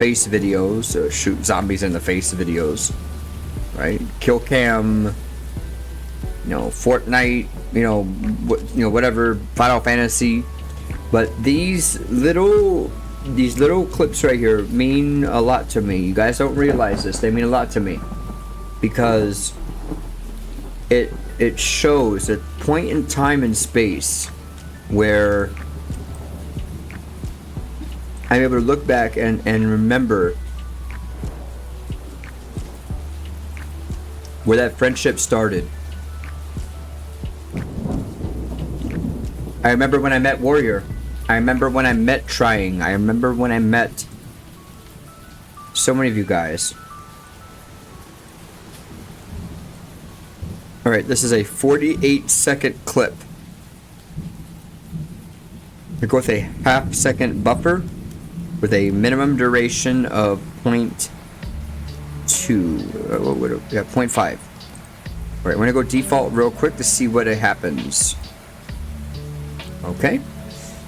face videos, shoot zombies in the face videos, right? Kill cam, Fortnite, whatever, Final Fantasy. But these little clips right here mean a lot to me. You guys don't realize this. They mean a lot to me because it shows a point in time and space where I'm able to look back and remember where that friendship started. I remember when I met Warrior. I remember when I met Trying. I remember when I met so many of you guys. Alright, this is a 48-second clip. We go with a half-second buffer with a minimum duration of 0.2. 0.5. Alright, we're gonna go default real quick to see what happens. Okay.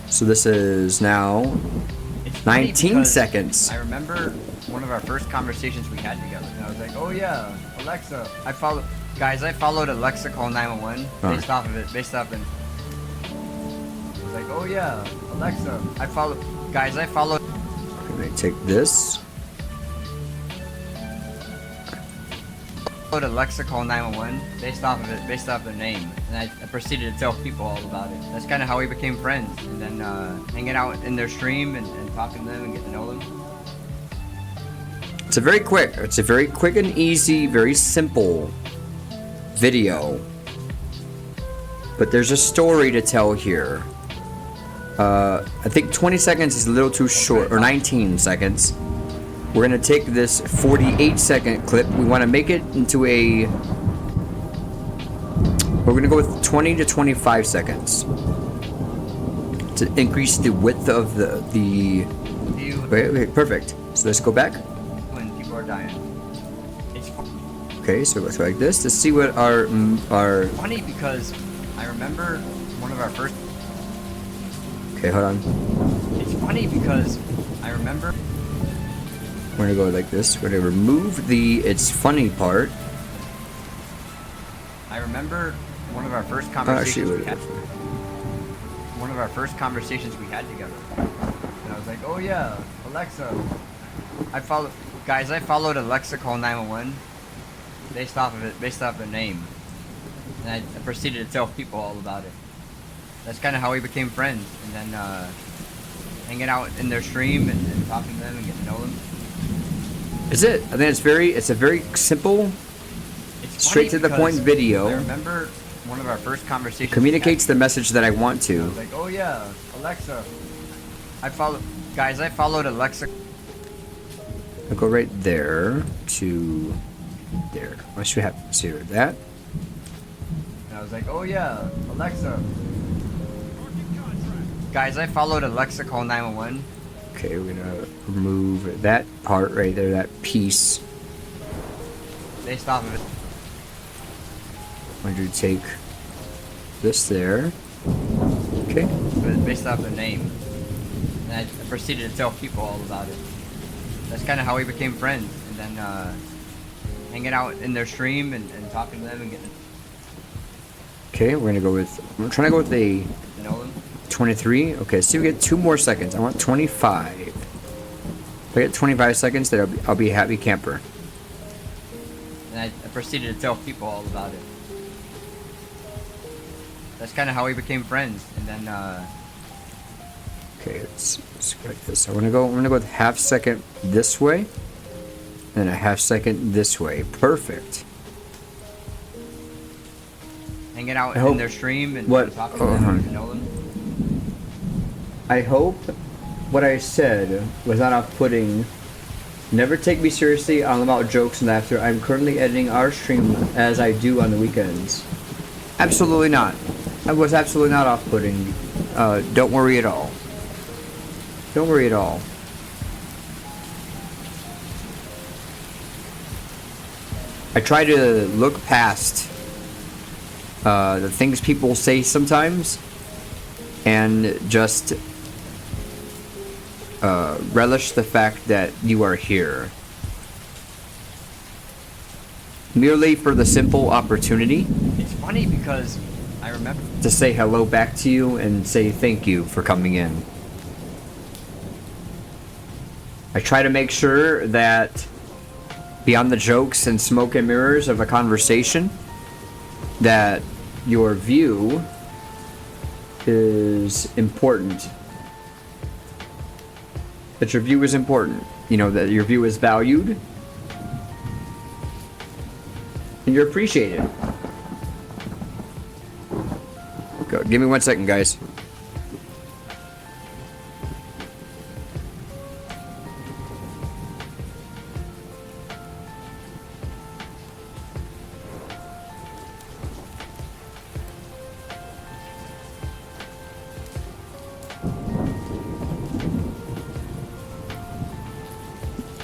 So this is now 19 seconds. I remember one of our first conversations we had together. And I was like, oh yeah, Alexa. I followed Alexa call 911 based off of it. I was like, oh yeah, Alexa. I followed. I'm gonna take this. Alexa call 911 based off their name, and I proceeded to tell people all about it. That's kind of how we became friends, and then hanging out in their stream and talking to them and getting to know them. It's a very quick and easy, very simple video, but there's a story to tell here. I think 20 seconds is a little too short, or 19 seconds. We're gonna take this 48-second clip. We want to make it into we're gonna go with 20 to 25 seconds to increase the width of the. Okay, perfect. So let's go back. When people are dying. Okay, so let's go like this to see what our. Funny because I remember one of our first. Okay, hold on. It's funny because I remember. We're gonna go like this. We're gonna remove the "it's funny" part. I remember one of our first conversations we had. One of our first conversations we had together, and I was like, "Oh yeah, Alexa." I followed Alexa call 911 based off their name, and I proceeded to tell people all about it. That's kind of how we became friends, and then hanging out in their stream and talking to them and getting to know them. Is it? I think it's a very simple, straight to the point video. I remember one of our first conversations. Communicates the message that I want to. I was like, oh yeah, Alexa. I followed Alexa. I'll go right there to there. What should we have? Zero that. And I was like, oh yeah, Alexa. Guys, I followed Alexa call 911. Okay, we're gonna remove that part right there, that piece. Based off of it. I'm going to take this there. Okay. Based off their name, and I proceeded to tell people all about it. That's kind of how we became friends, and then hanging out in their stream and talking to them and getting. Okay, we're trying to go with a 23. Okay, so we get 2 more seconds. I want 25. If I get 25 seconds, then I'll be a happy camper. And I proceeded to tell people all about it. That's kind of how we became friends, and then. Okay, let's go like this. I'm gonna go with half second this way, and a half second this way. Perfect. Hanging out in their stream and talking to them and know them. I hope what I said was not off-putting. Never take me seriously. I'm about jokes and laughter. I'm currently editing our stream as I do on the weekends. Absolutely not. I was absolutely not off-putting. Don't worry at all. Don't worry at all. I try to look past the things people say sometimes and just relish the fact that you are here. Merely for the simple opportunity. It's funny because I remember to say hello back to you and say thank you for coming in. I try to make sure that beyond the jokes and smoke and mirrors of a conversation, that your view is important. That your view is important. You know, that your view is valued. And you're appreciated. Go, give me 1 second, guys.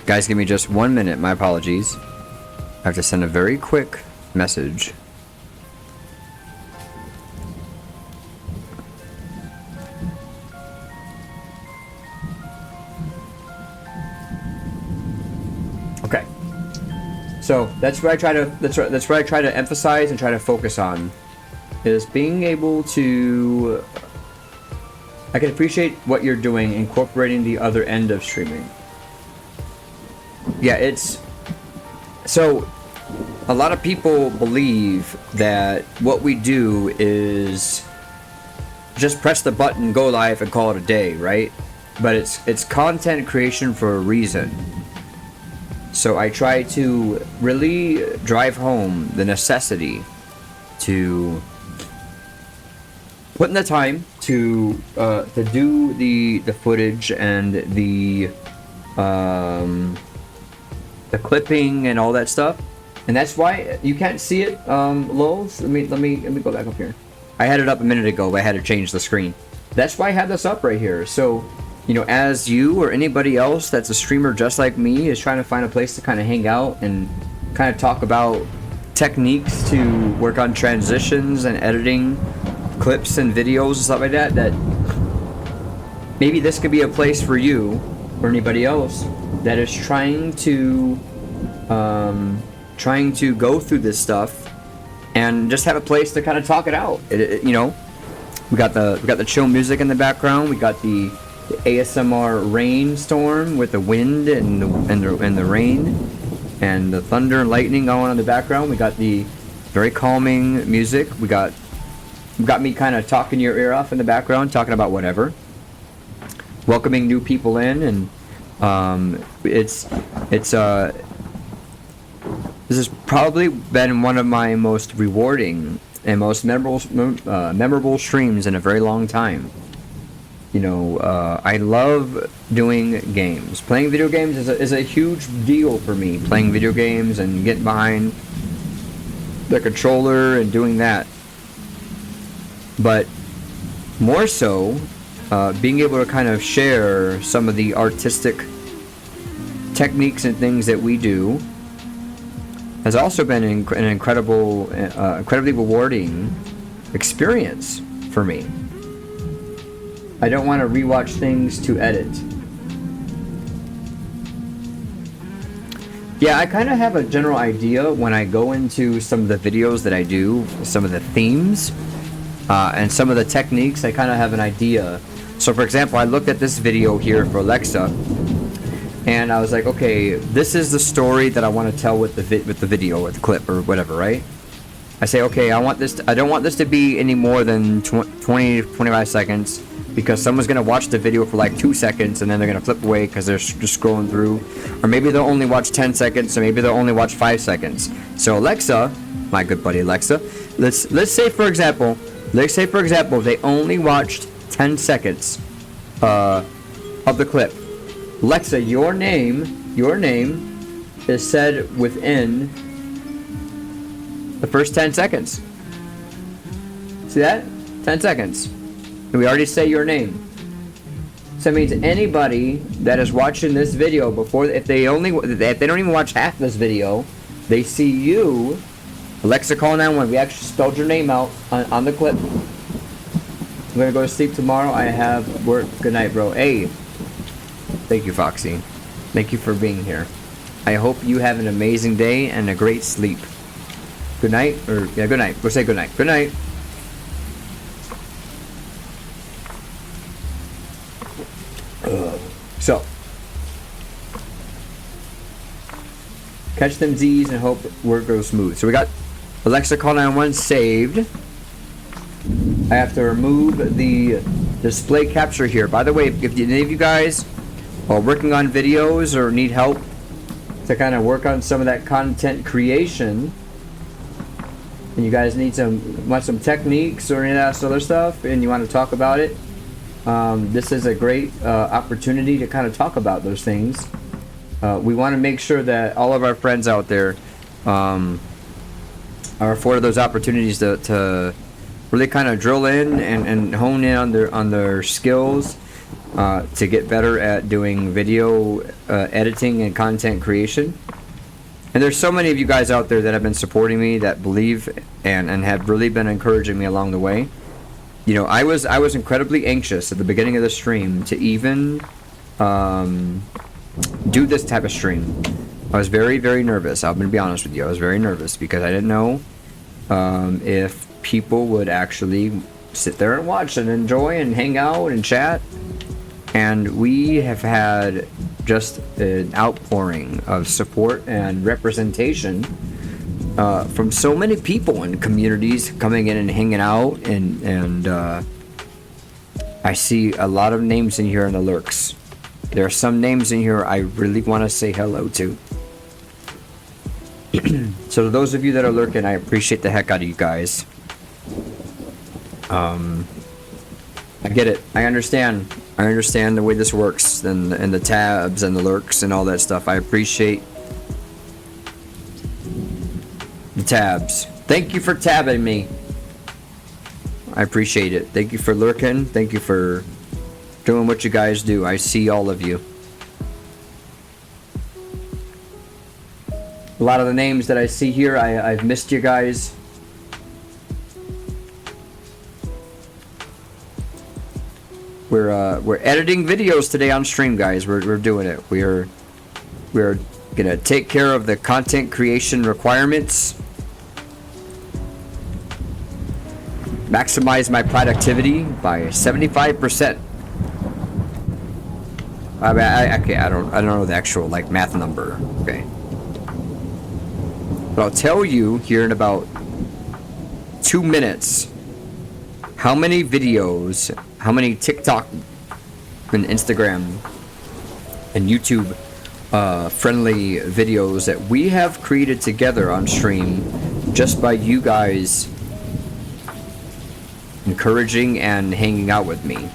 Guys, give me just 1 minute. My apologies. I have to send a very quick message. Okay. So that's what I try to that's what I try to emphasize and try to focus on, is being able to. I can appreciate what you're doing, incorporating the other end of streaming. Yeah, it's so a lot of people believe that what we do is just press the button, go live, and call it a day, right? But it's content creation for a reason. So I try to really drive home the necessity to put in the time to do the footage and the clipping and all that stuff, and that's why you can't see it. Lols, let me go back up here. I had it up a minute ago, but I had to change the screen. That's why I have this up right here. So, you know, as you or anybody else that's a streamer just like me is trying to find a place to kind of hang out and kind of talk about techniques to work on transitions and editing clips and videos and stuff like that, that maybe this could be a place for you or anybody else that is trying to go through this stuff and just have a place to kind of talk it out. You know, we got the chill music in the background. We got the ASMR rainstorm with the wind and the rain and the thunder and lightning going on in the background. We got the very calming music. We got me kind of talking your ear off in the background, talking about whatever, welcoming new people in, and this has probably been one of my most rewarding and most memorable streams in a very long time. You know, I love doing games. Playing video games is a huge deal for me. Playing video games and getting behind the controller and doing that. But more so, being able to kind of share some of the artistic techniques and things that we do has also been an incredibly rewarding experience for me. I don't want to rewatch things to edit. Yeah, I kind of have a general idea when I go into some of the videos that I do, some of the themes, and some of the techniques. I kind of have an idea. So for example, I looked at this video here for Alexa, and I was like, okay, this is the story that I want to tell with the video, with the clip or whatever, right? I say, okay, I don't want this to be any more than 20 to 25 seconds, because someone's going to watch the video for like 2 seconds and then they're going to flip away because they're just scrolling through. Or maybe they'll only watch 10 seconds, or maybe they'll only watch 5 seconds. So Alexa, my good buddy Alexa, let's say for example, they only watched 10 seconds of the clip. Alexa, your name is said within the first 10 seconds. See that? 10 seconds. And we already say your name. So it means anybody that is watching this video if they don't even watch half this video, they see you, Alexa, call 911. We actually spelled your name out on the clip. I'm gonna go to sleep tomorrow. I have work. Good night, bro. Hey, Thank you, Foxy. Thank you for being here. I hope you have an amazing day and a great sleep. Good night, or yeah, good night. We'll say good night. Good night. So, catch them Z's and hope work goes smooth. So we got Alexa call 911 saved. I have to remove the display capture here. By the way, if any of you guys are working on videos or need help to kind of work on some of that content creation, and you guys need want some techniques or any of that other stuff, and you want to talk about it, this is a great opportunity to kind of talk about those things. We want to make sure that all of our friends out there are afforded those opportunities to really kind of drill in and hone in on their skills to get better at doing video editing and content creation. And there's so many of you guys out there that have been supporting me, that believe and have really been encouraging me along the way. You know, I was incredibly anxious at the beginning of the stream to even do this type of stream. I was very, very nervous. I'm gonna be honest with you. I was very nervous because I didn't know if people would actually sit there and watch and enjoy and hang out and chat. And we have had just an outpouring of support and representation from so many people and communities coming in and hanging out, and I see a lot of names in here in the lurks. There are some names in here I really want to say hello to. So to those of you that are lurking, I appreciate the heck out of you guys. I get it. I understand the way this works, and the tabs and the lurks and all that stuff. I appreciate the tabs. Thank you for tabbing me. I appreciate it. Thank you for lurking. Thank you for doing what you guys do. I see all of you. A lot of the names that I see here, I've missed you guys. We're editing videos today on stream, guys. We're doing it. We're gonna take care of the content creation requirements, maximize my productivity by 75%. I mean, I don't know the actual like math number. Okay, but I'll tell you here in about 2 minutes how many videos, how many TikTok and Instagram and YouTube friendly videos that we have created together on stream just by you guys encouraging and hanging out with me.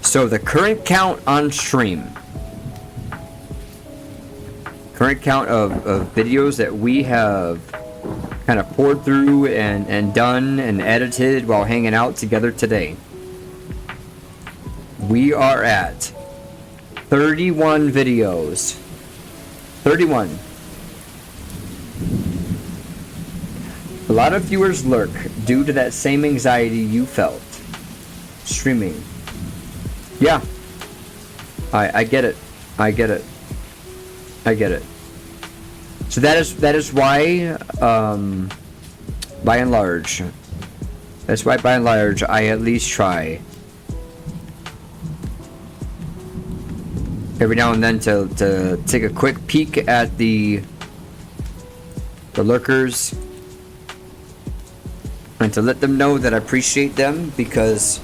So the current count on stream, current count of videos that we have kind of poured through and done and edited while hanging out together today, we are at 31 videos. 31. A lot of viewers lurk due to that same anxiety you felt streaming. Yeah, I get it. I get it. I get it. So that is why, by and large, I at least try every now and then to take a quick peek at the lurkers and to let them know that I appreciate them, because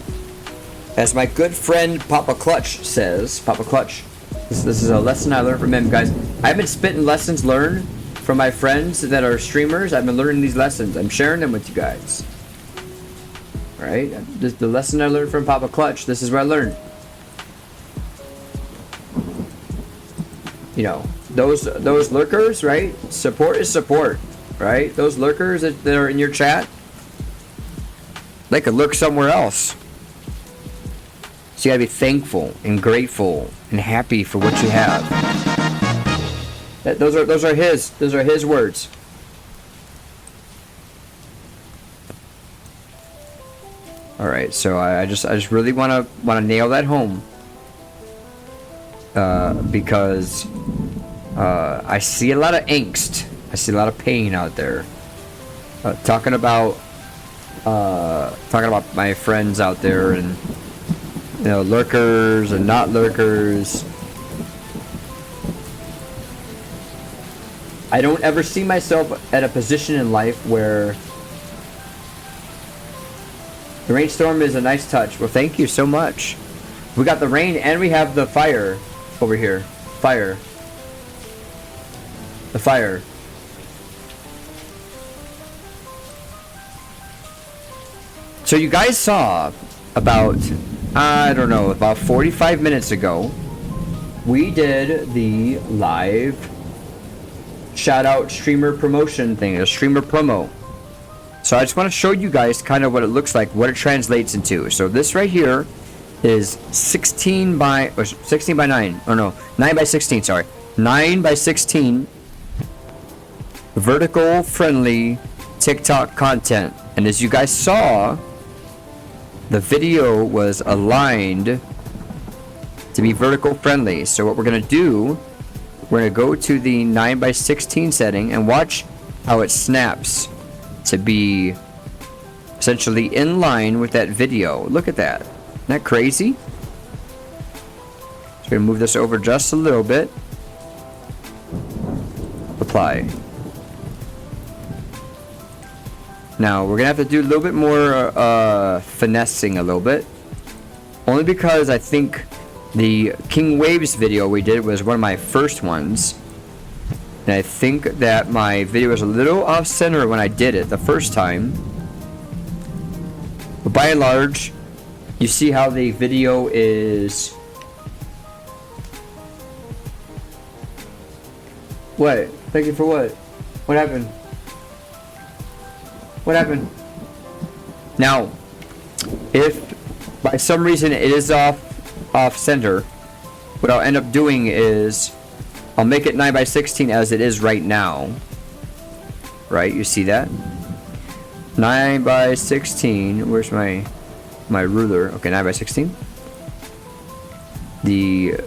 as my good friend Papa Clutch says, Papa Clutch, this is a lesson I learned from him, guys. I've been spitting lessons learned from my friends that are streamers. I've been learning these lessons. I'm sharing them with you guys. Right? The lesson I learned from Papa Clutch, this is where I learned. You know, those lurkers, right? Support is support, right? Those lurkers that are in your chat, they could lurk somewhere else. So you gotta be thankful and grateful and happy for what you have. Those are his words. All right, so I just really wanna nail that home. because I see a lot of angst. I see a lot of pain out there. Talking about my friends out there, and you know, lurkers and not lurkers. I don't ever see myself at a position in life where the rainstorm is a nice touch. Well, thank you so much. We got the rain and we have the fire over here. Fire. The fire. So you guys saw about, I don't know, about 45 minutes ago, we did the live shout out streamer promotion thing, a streamer promo. So I just want to show you guys kind of what it looks like, what it translates into. So this right here is 16 by 9. Oh no, 9 by 16, sorry. 9 by 16 vertical friendly TikTok content. And as you guys saw, the video was aligned to be vertical friendly. So what we're going to do, we're going to go to the 9 by 16 setting and watch how it snaps to be essentially in line with that video. Look at that. Isn't that crazy? So we're going to move this over just a little bit. Apply. Now we're going to have to do a little bit more finessing a little bit. Only because I think the King Waves video we did was one of my first ones. And I think that my video was a little off center when I did it the first time. But by and large, you see how the video is... What? Thank you for what? What happened? What happened? Now, if by some reason it is off center, what I'll end up doing is I'll make it 9 by 16 as it is right now. Right, you see that? 9 by 16. Where's my ruler? Okay, 9 by 16. The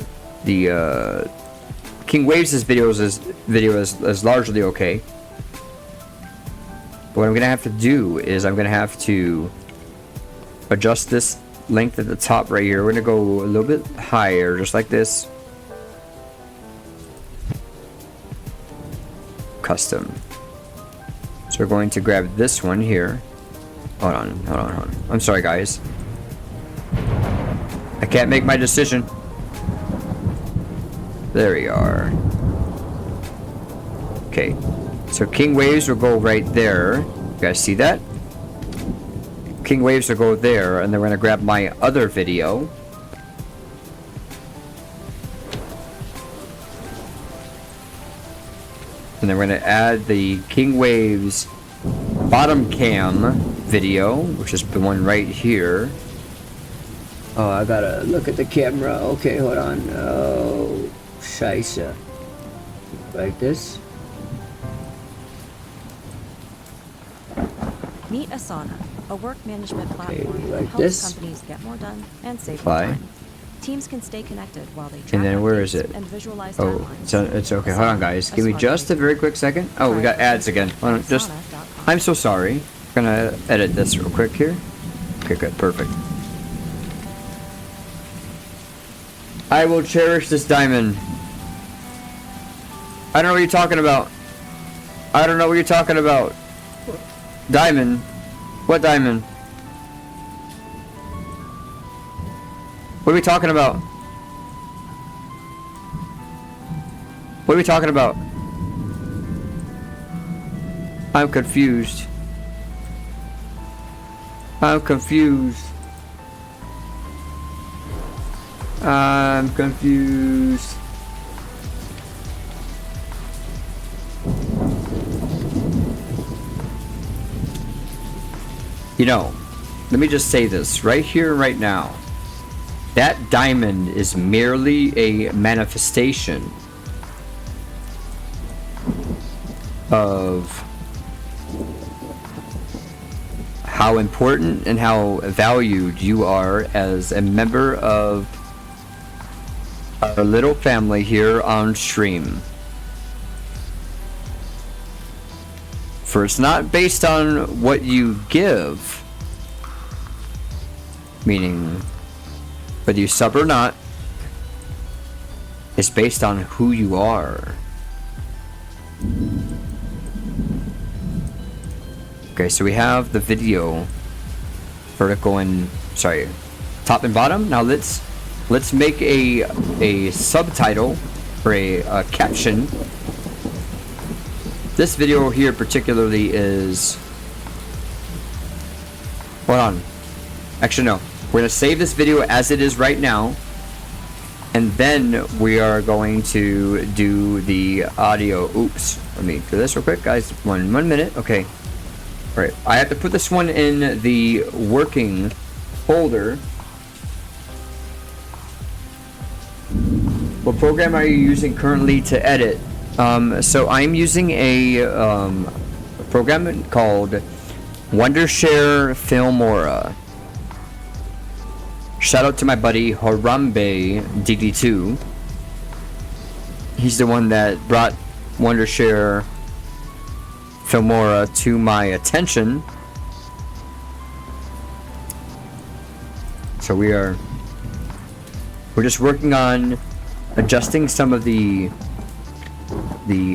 King Waves' video is largely okay. But what I'm gonna have to do is I'm gonna have to adjust this length at the top right here. We're gonna go a little bit higher, just like this. Custom. So we're going to grab this one here. Hold on. I'm sorry, guys. I can't make my decision. There we are. Okay. So King Waves will go right there. You guys see that? King Waves will go there, and then we're going to grab my other video. And then we're going to add the King Waves bottom cam video, which is the one right here. Oh, I gotta look at the camera. Okay, hold on. Oh, scheisse. Like this. Meet Asana, a work management platform that like helps this. companies get more done and save Apply. more time. Teams can stay connected while they track And then where is updates it? and visualize Oh, timelines. it's okay. Hold on, guys. Give me just a very quick second. Oh, we got ads again. Hold on, just... I'm so sorry. I'm gonna edit this real quick here. Okay, good. Perfect. I will cherish this diamond. I don't know what you're talking about. I don't know what you're talking about. Diamond? What diamond? What are we talking about? What are we talking about? I'm confused. I'm confused. I'm confused. You know, let me just say this right here, right now. That diamond is merely a manifestation of how important and how valued you are as a member of our little family here on stream. For it's not based on what you give, meaning whether you sub or not, it's based on who you are. Okay, so we have the video vertical and top and bottom. Now let's make a subtitle or a caption. This video here particularly is, hold on, actually no, we're gonna save this video as it is right now, and then we are going to do the audio. Oops, let me do this real quick, guys. One minute. Okay, all right, I have to put this one in the working folder. What program are you using currently to edit? So I'm using a program called Wondershare Filmora. Shout out to my buddy Harambe DD2. He's the one that brought Wondershare Filmora to my attention. So we're just working on adjusting some of the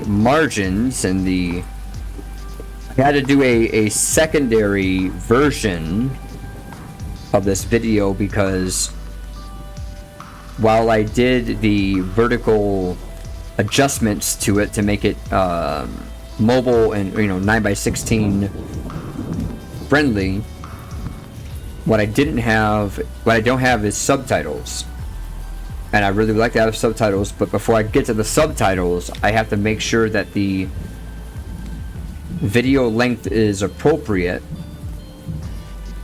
margins and I had to do a secondary version of this video because while I did the vertical adjustments to it to make it mobile and 9:16 friendly, what I don't have is subtitles. And I really would like to have subtitles, but before I get to the subtitles, I have to make sure that the video length is appropriate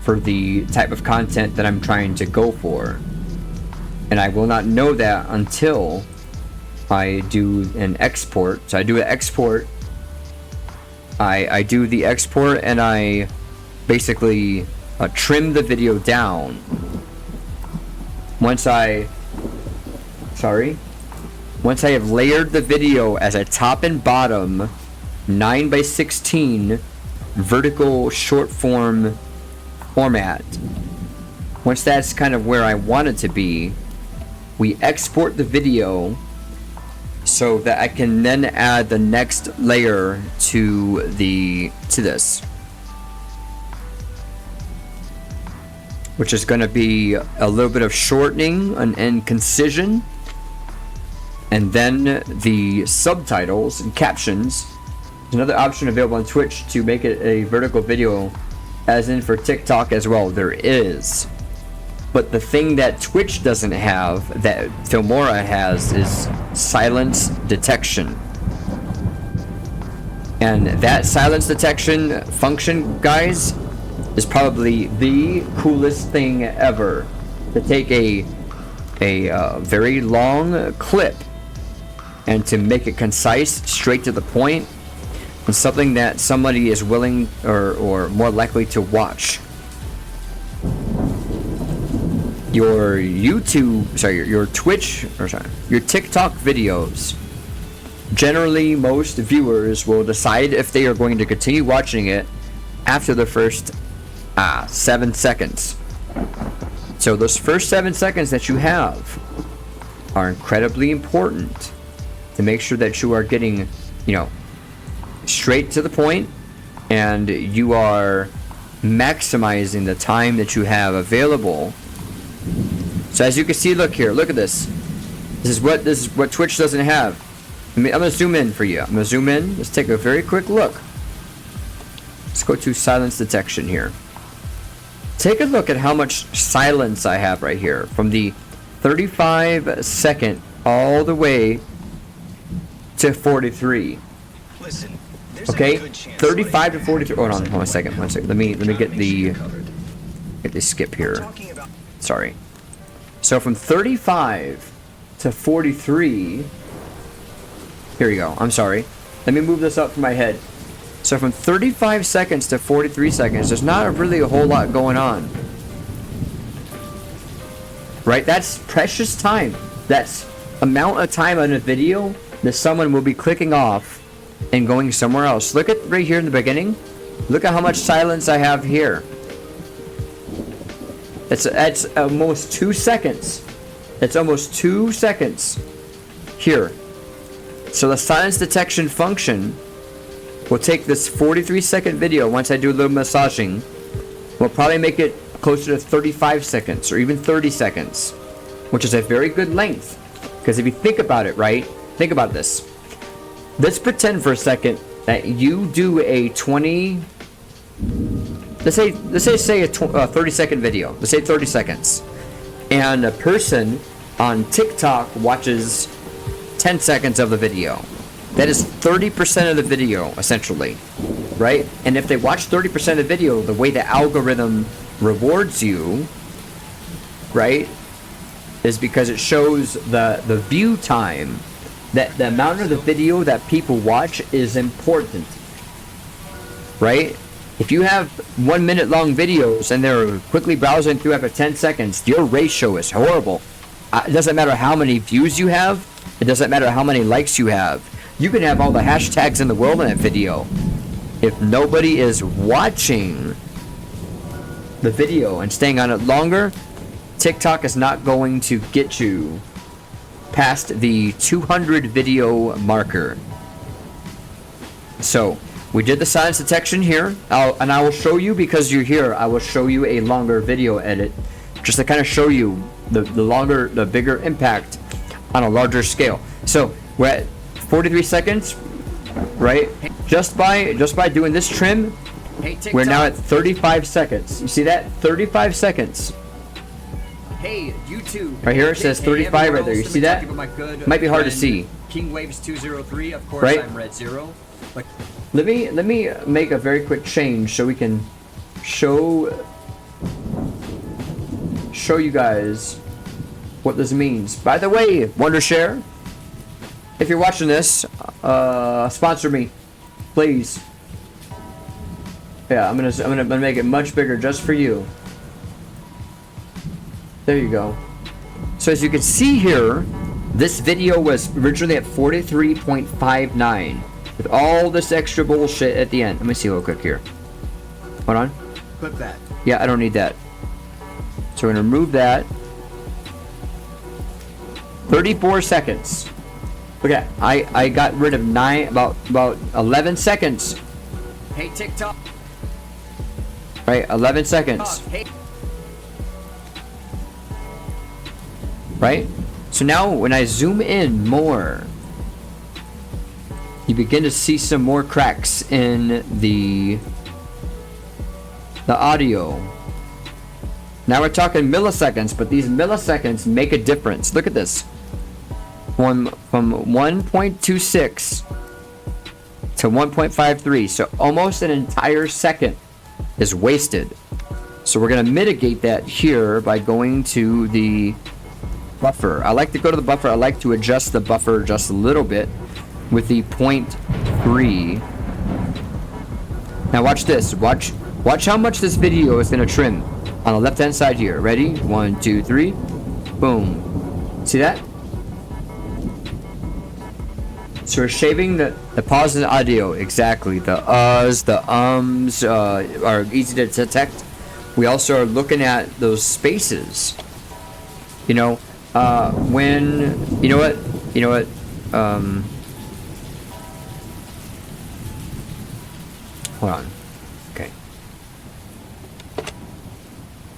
for the type of content that I'm trying to go for. And I will not know that until I do an export. So I do an export. I do the export and I basically trim the video down. Once I have layered the video as a top and bottom 9:16 vertical short form format, once that's kind of where I want it to be, we export the video so that I can then add the next layer to this, which is going to be a little bit of shortening and concision. And then the subtitles and captions. There's another option available on Twitch to make it a vertical video, as in for TikTok as well. There is. But the thing that Twitch doesn't have, that Filmora has, is silence detection. And that silence detection function, guys, is probably the coolest thing ever. To take a very long clip and to make it concise, straight to the point, and something that somebody is willing or more likely to watch. Your your Twitch, your TikTok videos, generally most viewers will decide if they are going to continue watching it after the first 7 seconds. So those first 7 seconds that you have are incredibly important to make sure that you are getting, straight to the point, and you are maximizing the time that you have available. So as you can see, look here, look at this. This is what Twitch doesn't have. I'm gonna zoom in for you. I'm gonna zoom in. Let's take a very quick look. Let's go to silence detection here. Take a look at how much silence I have right here, from the 35-second all the way to 43. Listen, okay, 35 to 43. Hold on, one second. Let me get the skip here. Sorry. So from 35 to 43. Here you go. I'm sorry. Let me move this up from my head. So from 35 seconds to 43 seconds, there's not really a whole lot going on. Right? That's precious time. That's amount of time on a video that someone will be clicking off and going somewhere else. Look at right here in the beginning. Look at how much silence I have here. It's almost 2 seconds. It's almost 2 seconds here. So the silence detection function will take this 43-second video. Once I do a little massaging, we'll probably make it closer to 35 seconds or even 30 seconds, which is a very good length. Because if you think about it, right? Think about this. Let's pretend for a second that you do a 20. Let's say a 30-second video. Let's say 30 seconds, and a person on TikTok watches 10 seconds of the video. That is 30% of the video, essentially, right? And if they watch 30% of the video, the way the algorithm rewards you, right, is because it shows the view time, that the amount of the video that people watch is important, right? If you have 1 minute long videos and they're quickly browsing through after 10 seconds, your ratio is horrible. It doesn't matter how many views you have. It doesn't matter how many likes you have. You can have all the hashtags in the world in that video. If nobody is watching the video and staying on it longer, TikTok is not going to get you past the 200 video marker. So we did the silence detection here, and I will show you, because you're here, I will show you a longer video edit, just to kind of show you the bigger impact on a larger scale. So we're at 43 seconds, right? Just by doing this trim, we're now at 35 seconds. You see that? 35 seconds. Hey, YouTube. Right here it says 35 right there. You see that? Might be hard to see. King Waves 203. Of course, right? I'm Red Zero. But let me make a very quick change so we can show you guys what this means. By the way, Wondershare, if you're watching this, sponsor me, please. Yeah, I'm gonna make it much bigger just for you. There you go. So as you can see here, this video was originally at 43.59 with all this extra bullshit at the end. Let me see real quick here. Hold on. clip that. Yeah, I don't need that. So we're gonna remove that. 34 seconds. Okay, I got rid of about 11 seconds. Hey TikTok. Right, 11 seconds. Hey. Right? So now when I zoom in more, you begin to see some more cracks in the audio. Now we're talking milliseconds, but these milliseconds make a difference. Look at this. From 1.26 to 1.53, so almost an entire second is wasted. So we're going to mitigate that here by going to the buffer. I like to go to the buffer. I like to adjust the buffer just a little bit with the 0.3. Now watch this. Watch how much this video is going to trim on the left hand side here. Ready? 1, 2, 3. Boom. See that? So we're shaving the pause in the audio. Exactly. The uhs, the ums are easy to detect. We also are looking at those spaces. You know, when, you know what, hold on. Okay.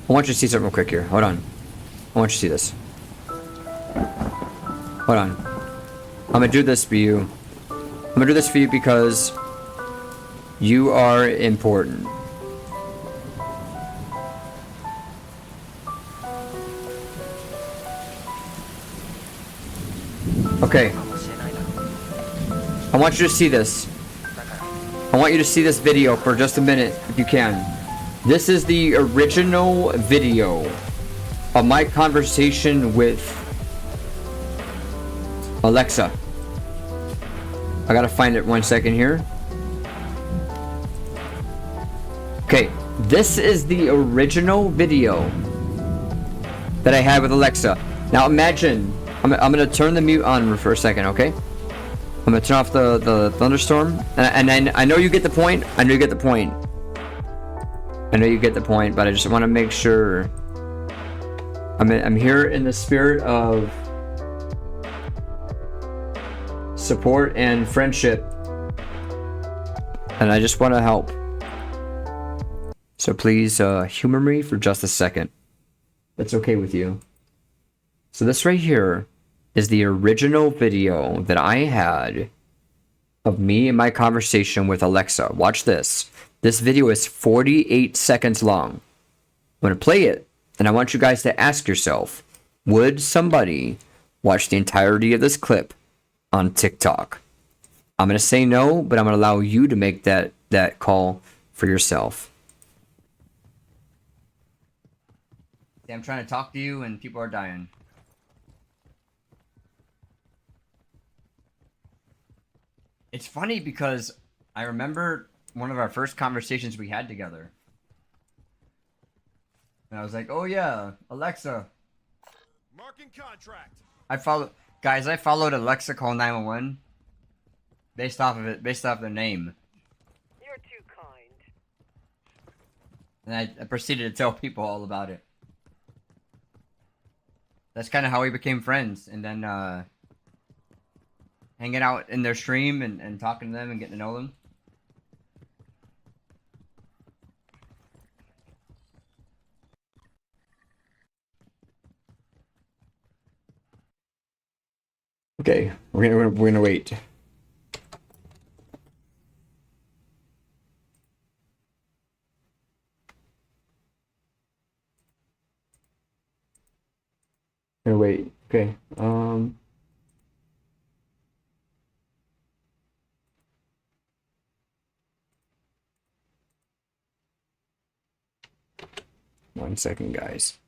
I want you to see something real quick here. Hold on. I want you to see this. Hold on. I'm gonna do this for you. I'm gonna do this for you because you are important. Okay. I want you to see this. I want you to see this video for just a minute, if you can. This is the original video of my conversation with Alexa. I gotta find it 1 second here. Okay, this is the original video that I had with Alexa. Now imagine I'm gonna turn the mute on for a second, okay? I'm gonna turn off the thunderstorm, and I know you get the point. I know you get the point. I know you get the point, but I just want to make sure. I'm here in the spirit of support and friendship, and I just want to help. So please humor me for just a second. That's okay with you. So this right here is the original video that I had of me and my conversation with Alexa. Watch this. This video is 48 seconds long. I'm going to play it, and I want you guys to ask yourself, would somebody watch the entirety of this clip on TikTok? I'm going to say no, but I'm going to allow you to make that call for yourself. I'm trying to talk to you and people are dying. It's funny because I remember one of our first conversations we had together. And I was like, oh yeah, Alexa. Marking contract. I followed Alexa call 911 based off their name. You're too kind. And I proceeded to tell people all about it. That's kind of how we became friends, and then hanging out in their stream and talking to them and getting to know them. Okay, we're gonna wait. Gonna wait. Okay. One second, guys.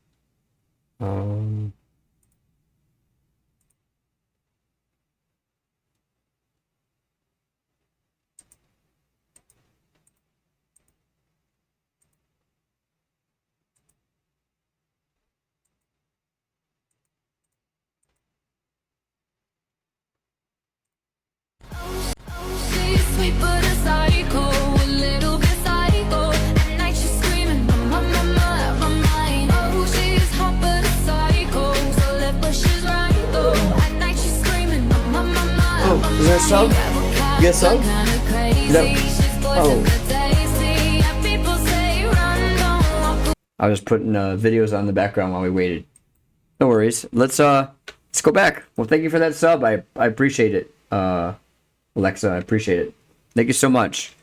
Sweet but a psycho, a little bit psycho. At night she's screaming, my mind. Oh, she's hot but a psycho, so left but she's right though. At night she's screaming, my mind. Oh, is that a sub? You get a sub? No. Oh. I was putting videos on the background while we waited. No worries. Let's go back. Well, thank you for that sub. I appreciate it. Alexa, I appreciate it. Thank you so much.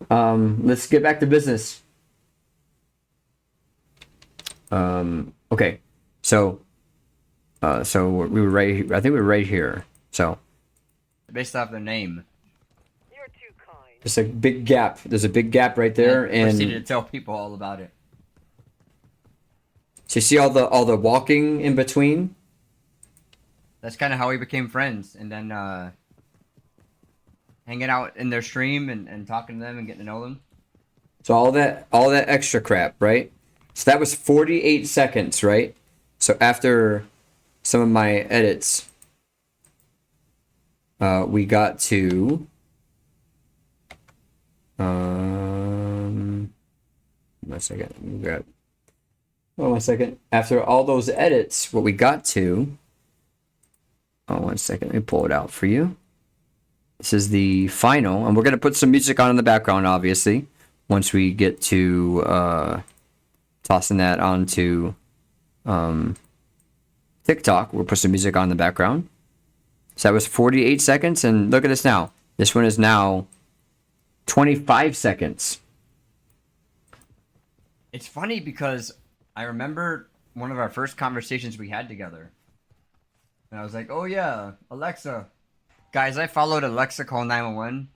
Let's get back to business. Okay. So we were right. I think we were right here. So Based off their name. You're too kind. there's a big gap. There's a big gap right there, I proceeded to and tell people all about it. so you see all the walking in between. That's kind of how we became friends, and then hanging out in their stream and talking to them and getting to know them. So all that extra crap, right? So that was 48 seconds, right? So after some of my edits, we got to 1 second. We got 1 second. After all those edits, what we got to 1 second. Let me pull it out for you. This is the final, and we're gonna put some music on in the background, obviously, once we get to tossing that onto TikTok. We'll put some music on in the background. So that was 48 seconds, and look at this now. This one is now 25 seconds. It's funny because I remember one of our first conversations we had together. And I was like, oh yeah, Alexa. Guys, I followed Alexa call 911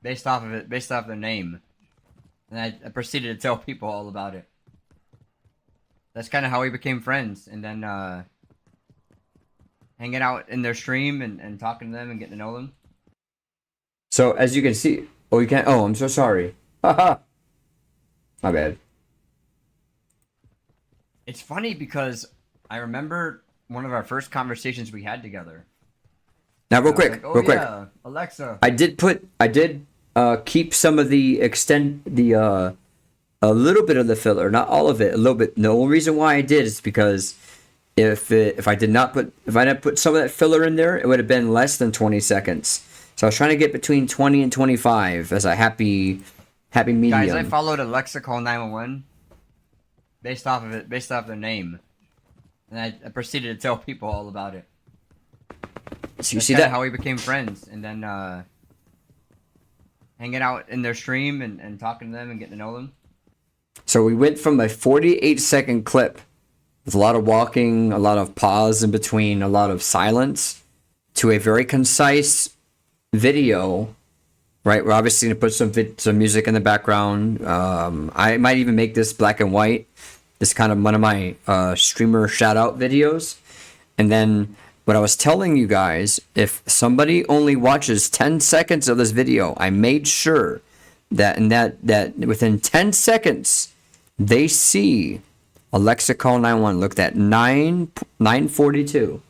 based off their name. And I proceeded to tell people all about it. That's kind of how we became friends. And then hanging out in their stream and talking to them and getting to know them. So as you can see, oh, you can't. Oh, I'm so sorry. Haha. My bad. It's funny because I remember one of our first conversations we had together. Now, real I was quick, like, oh, real quick. yeah, Alexa. I did keep some of the a little bit of the filler, not all of it, a little bit. The only reason why I did is because if I didn't put some of that filler in there, it would have been less than 20 seconds. So I was trying to get between 20 and 25 as a happy medium. Guys, I followed Alexa Call 911 based off their name, and I proceeded to tell people all about it. So you That's see kinda that? how we became friends, and then hanging out in their stream and talking to them and getting to know them. So we went from a 48-second clip with a lot of walking, a lot of pause in between, a lot of silence, to a very concise video. Right, we're obviously gonna put some music in the background. I might even make this black and white. This kind of one of my streamer shout out videos. And then what I was telling you guys, if somebody only watches 10 seconds of this video, I made sure that that within 10 seconds they see Alexa Call 911. Look at 9:42.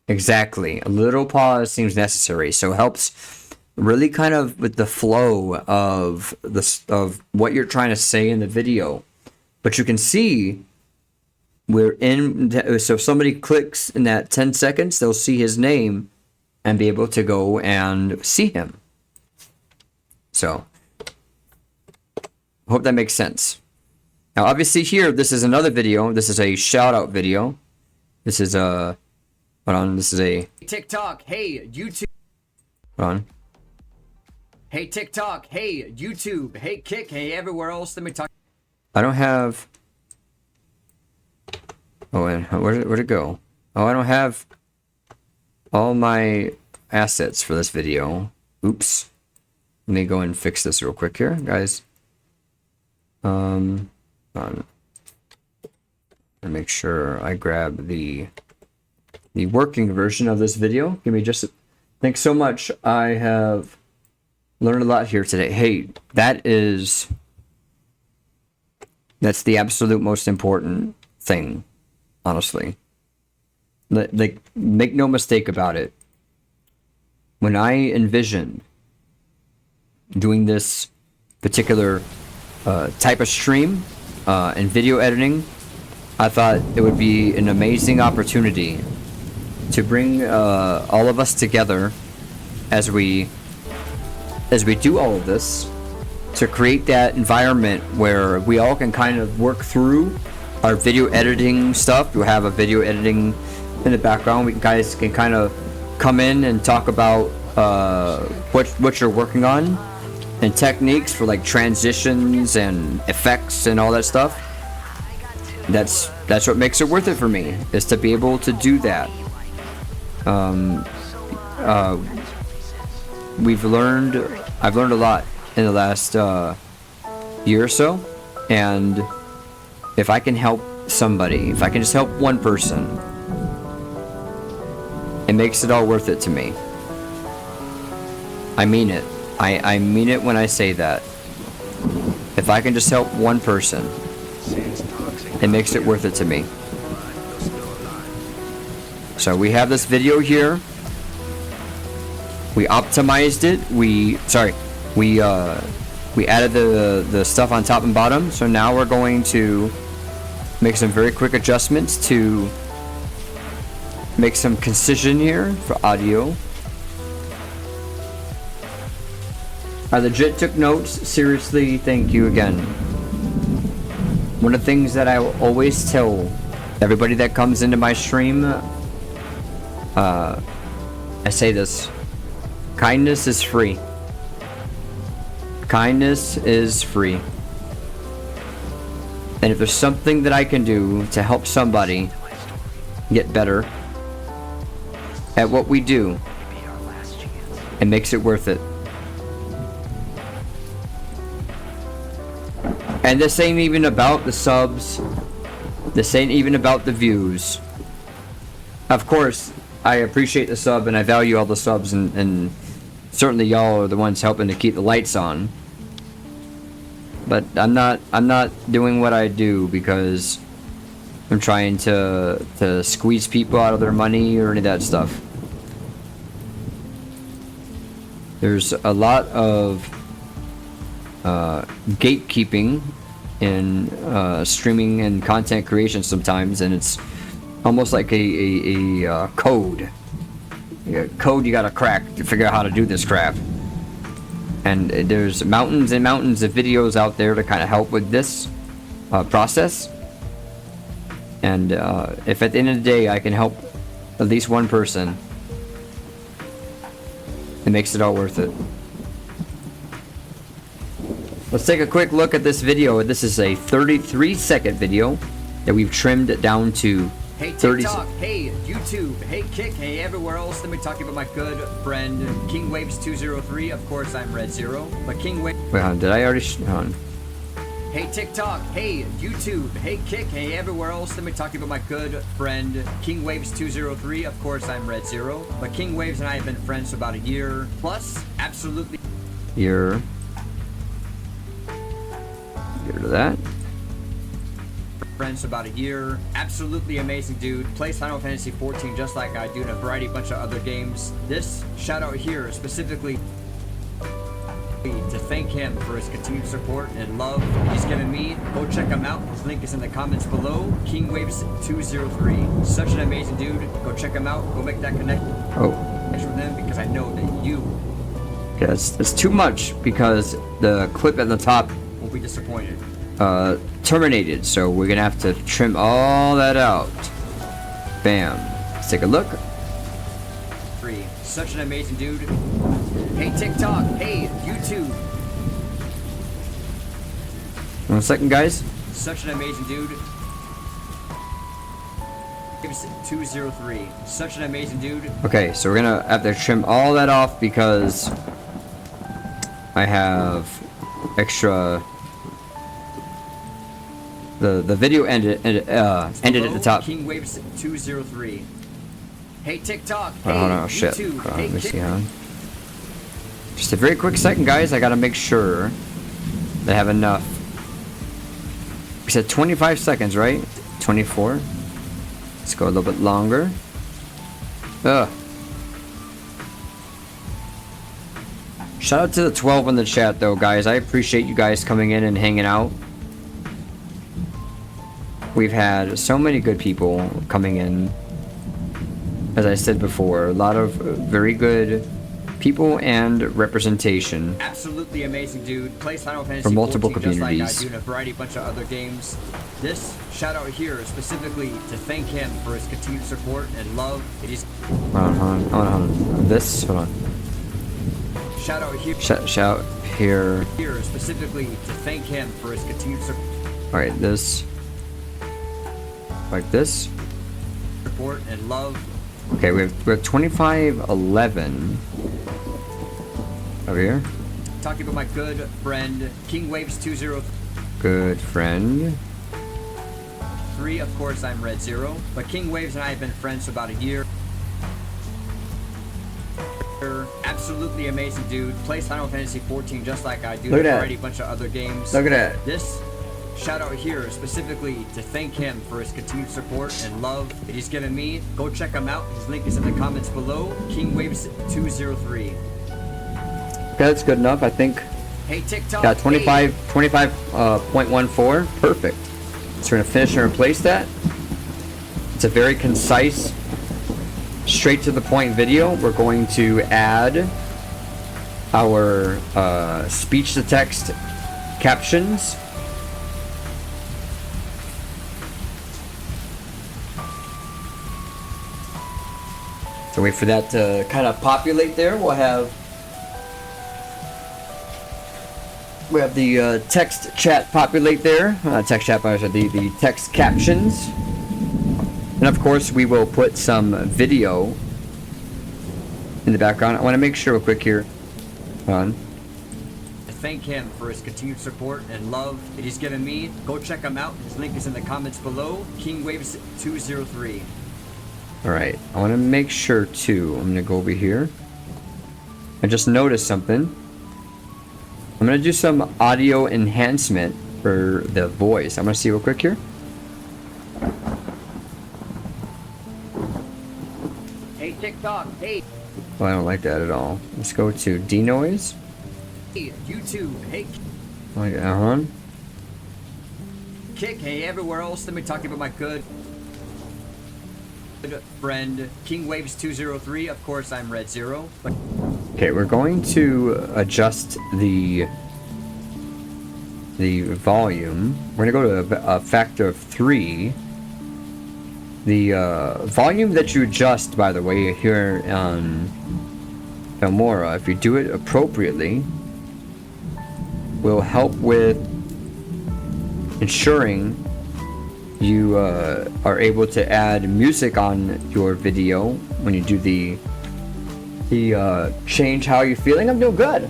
Exactly. A little pause seems necessary, so it helps really kind of with the flow of what you're trying to say in the video. But you can see so if somebody clicks in that 10 seconds, they'll see his name and be able to go and see him. So, hope that makes sense. Now, obviously here, this is another video. This is a shout out video. This is a... Hold on, this is a... TikTok, hey, YouTube. Hold on. Hey, TikTok, hey, YouTube, hey, Kick, hey, everywhere else. Let me talk. I don't have... Oh, and where'd it go? Oh, I don't have all my assets for this video. Oops. Let me go and fix this real quick here, guys. Hold on. And make sure I grab the working version of this video. Give me just thanks so much. I have learned a lot here today. Hey, that's the absolute most important thing, honestly. Like, make no mistake about it. When I envisioned doing this particular type of stream and video editing, I thought it would be an amazing opportunity to bring all of us together as we do all of this, to create that environment where we all can kind of work through our video editing stuff. We'll have a video editing in the background. We guys can kind of come in and talk about what you're working on and techniques for like transitions and effects and all that stuff. That's what makes it worth it for me, is to be able to do that. I've learned a lot in the last year or so, and if I can help somebody, if I can just help one person, it makes it all worth it to me. I mean it. I mean it when I say that. If I can just help one person, it makes it worth it to me. So we have this video here. We optimized it. We added the stuff on top and bottom. So now we're going to make some very quick adjustments to make some concision here for audio. I legit took notes. Seriously, thank you again. One of the things that I always tell everybody that comes into my stream, I say this: kindness is free. Kindness is free. And if there's something that I can do to help somebody get better at what we do, it makes it worth it. And this ain't even about the subs. This ain't even about the views. Of course, I appreciate the sub and I value all the subs, and certainly y'all are the ones helping to keep the lights on. but I'm not doing what I do because I'm trying to squeeze people out of their money or any of that stuff. There's a lot of gatekeeping in streaming and content creation sometimes, and it's almost like a code. Code you gotta crack to figure out how to do this crap. And there's mountains and mountains of videos out there to kind of help with this process. And if at the end of the day I can help at least one person, it makes it all worth it. Let's take a quick look at this video. This is a 33-second video that we've trimmed down to Hey 30 TikTok, hey YouTube, hey Kick, hey everywhere else. Let me talk to you about my good friend King Waves 203. Of course, I'm Red Zero, but King Waves. Wait, hold on, did I already? Hold on. Hey TikTok, hey YouTube, hey Kick, hey everywhere else. Let me talk to you about my good friend King Waves 203. Of course, I'm Red Zero, but King Waves and I have been friends for about a year plus. Absolutely. Here. Get rid of that. Friends for about a year. Absolutely amazing dude. Plays Final Fantasy 14 just like I do, and a variety bunch of other games. This shout out here specifically to thank him for his continued support and love he's given me. Go check him out. His link is in the comments below. King Waves 203. Such an amazing dude. Go check him out. Go make that connection with him because I know that you. Okay, it's too much because the clip at the top will be disappointed. Terminated, so we're gonna have to trim all that out. Bam. Let's take a look. Such an amazing dude. Hey TikTok, hey YouTube. 1 second, guys. Such an amazing dude. 203. Such an amazing dude. Okay, so we're gonna have to trim all that off because I have extra. The video ended at the top. King Waves 203. Hey TikTok. Oh, hey, hold on, shit. YouTube, Hold on, hey, let me see, hold on. Just a very quick second, guys. I gotta make sure that I have enough. We said 25 seconds, right? 24. Let's go a little bit longer. Ugh. Shout out to the 12 in the chat, though, guys. I appreciate you guys coming in and hanging out. We've had so many good people coming in. As I said before, a lot of very good people and representation. Absolutely amazing dude. Plays Final Fantasy for multiple 14 communities. Just like I do, and a variety bunch of other games. This shout out here specifically to thank him for his continued support and love. It is. Hold on. This, hold on. Shout out here. Shout here. Here specifically to thank him for his continued support. All right, this. Like this. Support and love. Okay, we have 2511 over here. Talking about my good friend King Waves 203. Good friend. Of course, I'm Red Zero, but King Waves and I have been friends for about a year. Absolutely amazing dude. Plays Final Fantasy 14 just like I do. Look at that. Already a bunch of other games. Look at that. This shout out here specifically to thank him for his continued support and love that he's given me. Go check him out. His link is in the comments below. King Waves 203. Okay, that's good enough, I think. Hey TikTok. Got 25.14. Perfect. So we're gonna finish and replace that. It's a very concise, straight to the point video. We're going to add our speech to text captions. So wait for that to kind of populate there. We have the text chat populate there. Text chat, the text captions. And of course, we will put some video in the background. I want to make sure real quick here. Hold on. Thank him for his continued support and love that he's given me. Go check him out. His link is in the comments below. King Waves 203. Alright, I want to make sure too. I'm going to go over here. I just noticed something. I'm gonna do some audio enhancement for the voice. I'm gonna see real quick here. Hey TikTok, hey. Well, I don't like that at all. Let's go to denoise. Hey YouTube, hey Like that. Kick, hey everywhere else. Let me talk about my good friend King Waves 203. Of course, I'm Red Zero. But Okay, we're going to adjust the volume. We're gonna go to a factor of 3. The volume that you adjust, by the way, here on Filmora, if you do it appropriately, will help with ensuring you are able to add music on your video when you do the change how you're feeling. I'm doing good.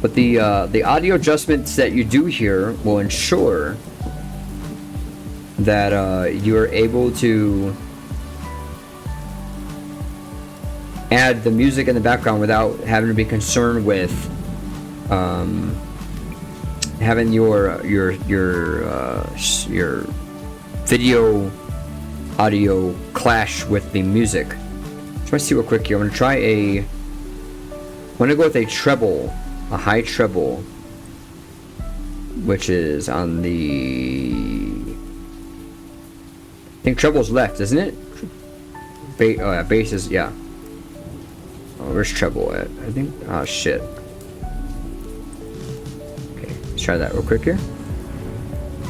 But the audio adjustments that you do here will ensure that you're able to add the music in the background without having to be concerned with having your video audio clash with the music. So let's see real quick here. I'm gonna go with a treble, a high treble, which is on the, I think treble's left, isn't it? Oh yeah, bass is, yeah. Oh, where's treble at? I think, oh shit. Okay, let's try that real quick here.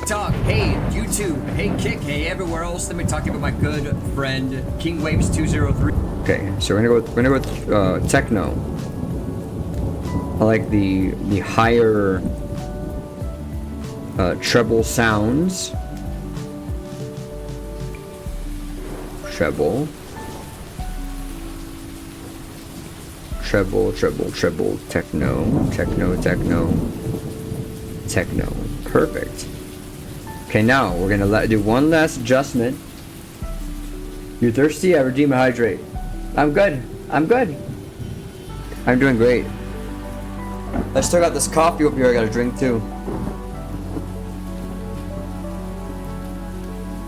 Talk, hey YouTube, hey Kick, hey everywhere else. Let me talk about my good friend King Waves 203. Okay, so we're gonna go with techno. I like the higher treble sounds. Treble, techno. Perfect. Okay, now we're gonna do one last adjustment. You're thirsty? I redeem a hydrate. I'm good. I'm doing great. I still got this coffee over here I gotta drink too.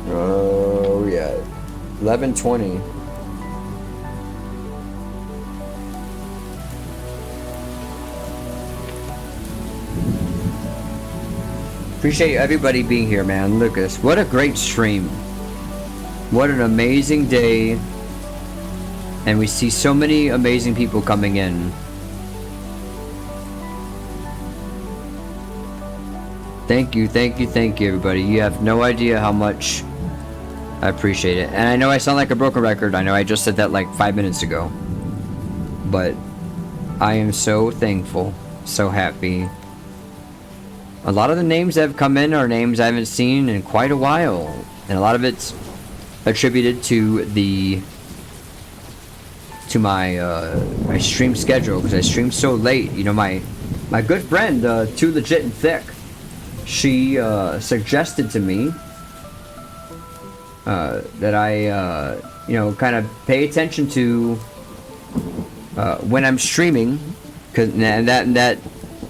Oh yeah. 11:20. Appreciate everybody being here, man. Look at this. What a great stream. What an amazing day. And we see so many amazing people coming in. Thank you, everybody. You have no idea how much I appreciate it. And I know I sound like a broken record. I know I just said that like 5 minutes ago. But I am so thankful, so happy. A lot of the names that have come in are names I haven't seen in quite a while. And a lot of it's attributed to my stream schedule, because I stream so late. You know, my good friend, Too Legit and Thick, she suggested to me that I you know, kind of pay attention to when I'm streaming, and that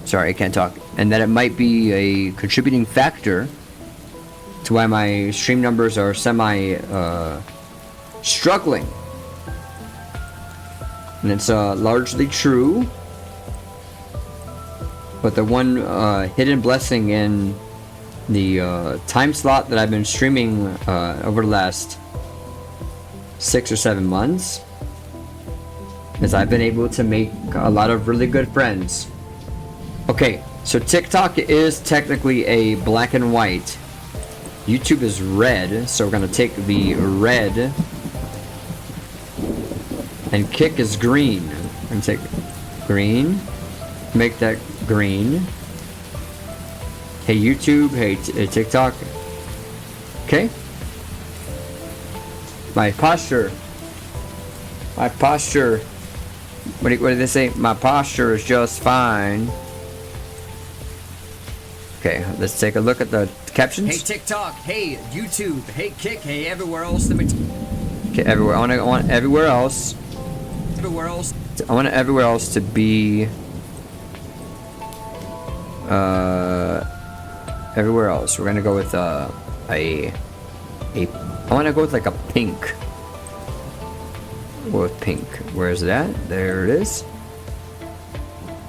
sorry, I can't talk, and that it might be a contributing factor to why my stream numbers are semi struggling. And it's largely true, but the one hidden blessing in the time slot that I've been streaming over the last 6 or 7 months is I've been able to make a lot of really good friends. Okay, so TikTok is technically a black and white. YouTube is red, so we're gonna take the red, and Kick is green. I'm gonna take green, make that green. Hey YouTube, hey TikTok. Okay. My posture. What did they say? My posture is just fine. Okay, let's take a look at the captions. Hey TikTok, hey YouTube, hey Kick, hey everywhere else. Let me. Okay, everywhere. I want everywhere else. Everywhere else. I want everywhere else to be Everywhere else, we're gonna go with I want to go with like a pink. With pink. Where is it at? There it is.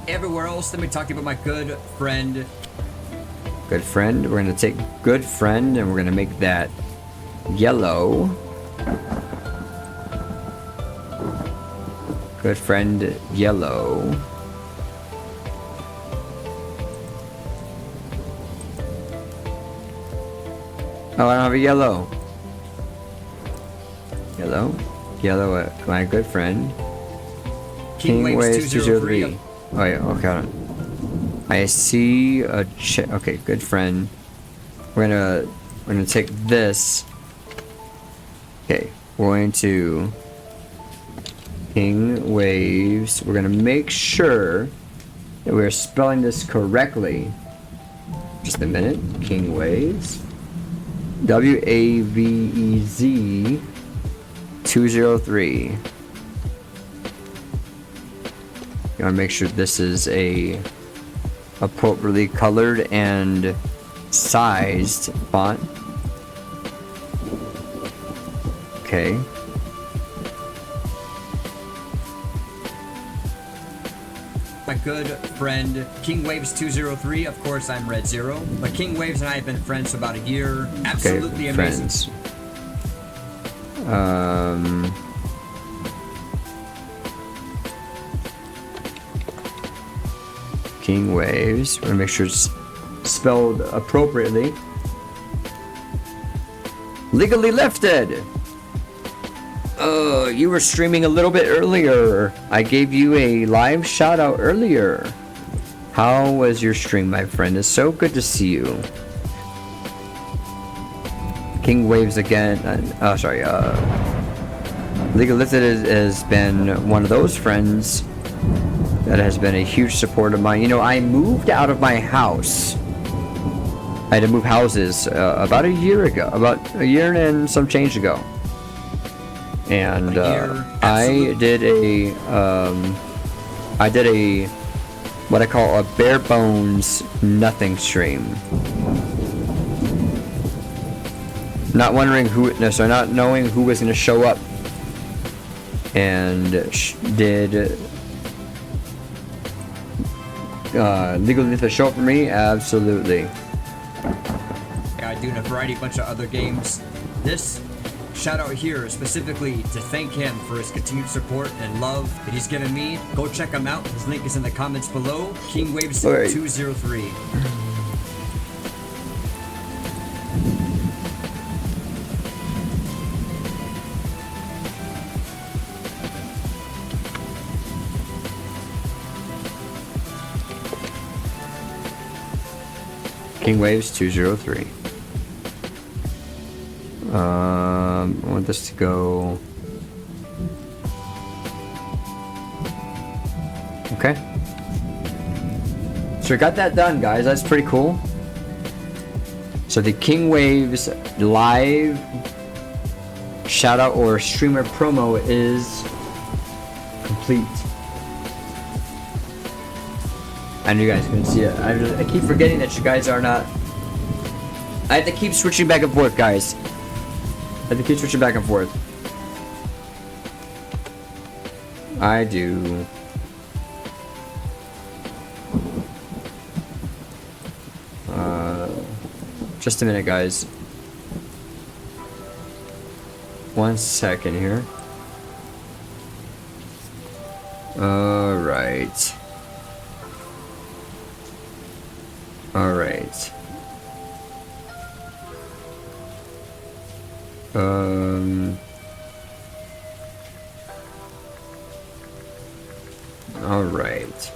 Everywhere else, let me talk to you about my good friend. Good friend. We're gonna take good friend and we're gonna make that yellow. Good friend yellow. Oh, I don't have a yellow. Yellow. Yellow, my good friend. King Waves 203. Oh yeah, okay, hold on. I see a okay, good friend. We're gonna take this. Okay, we're going to King Waves. We're gonna make sure that we're spelling this correctly. Just a minute. King Waves. WAVEZ 203. You want to make sure this is a appropriately colored and sized font. Okay. My good friend King Waves 203. Of course, I'm Red Zero. But King Waves and I have been friends for about a year. Absolutely okay, amazing. Friends. King Waves. We're gonna make sure it's spelled appropriately. Legally lifted. You were streaming a little bit earlier. I gave you a live shout out earlier. How was your stream, my friend? It's so good to see you. King Waves again. Sorry. Legal Lifted has been one of those friends that has been a huge support of mine. You know, I moved out of my house. I had to move houses about a year ago, about a year and some change ago. And I did a what I call a bare bones nothing stream. Not wondering who, no, so not knowing who was going to show up, and did Legal Lifted show up for me? Absolutely. Yeah, doing a variety, bunch of other games. This shout out here specifically to thank him for his continued support and love that he's given me. Go check him out. His link is in the comments below. King Waves 203. King Waves 203. I want this to go. Okay. So we got that done, guys. That's pretty cool. So the King Waves live shout out or streamer promo is complete. I know you guys can see it. I keep forgetting that you guys are not. I have to keep switching back and forth, guys. I have to keep switching back and forth. I do. Just a minute, guys. 1 second here. Alright. Alright. Alright.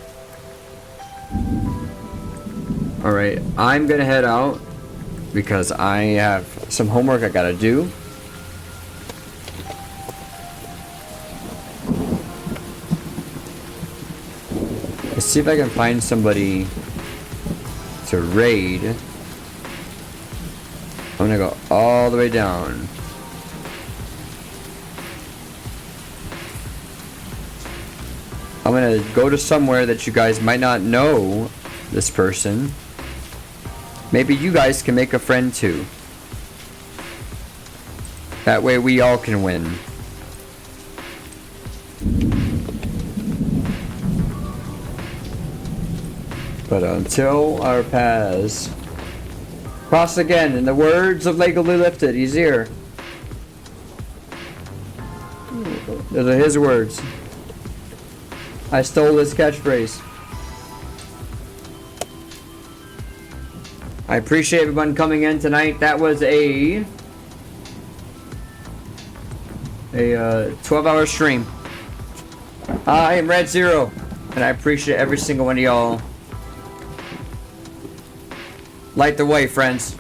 Alright, I'm gonna head out because I have some homework I gotta do. Let's see if I can find somebody to raid. I'm gonna go all the way down. I'm gonna go to somewhere that you guys might not know this person. Maybe you guys can make a friend too. That way we all can win. But until our paths cross again, in the words of Legally Lifted, he's here. Those are his words. I stole his catchphrase. I appreciate everyone coming in tonight. That was a 12-hour stream. I am Red Zero, and I appreciate every single one of y'all. Light the way, friends.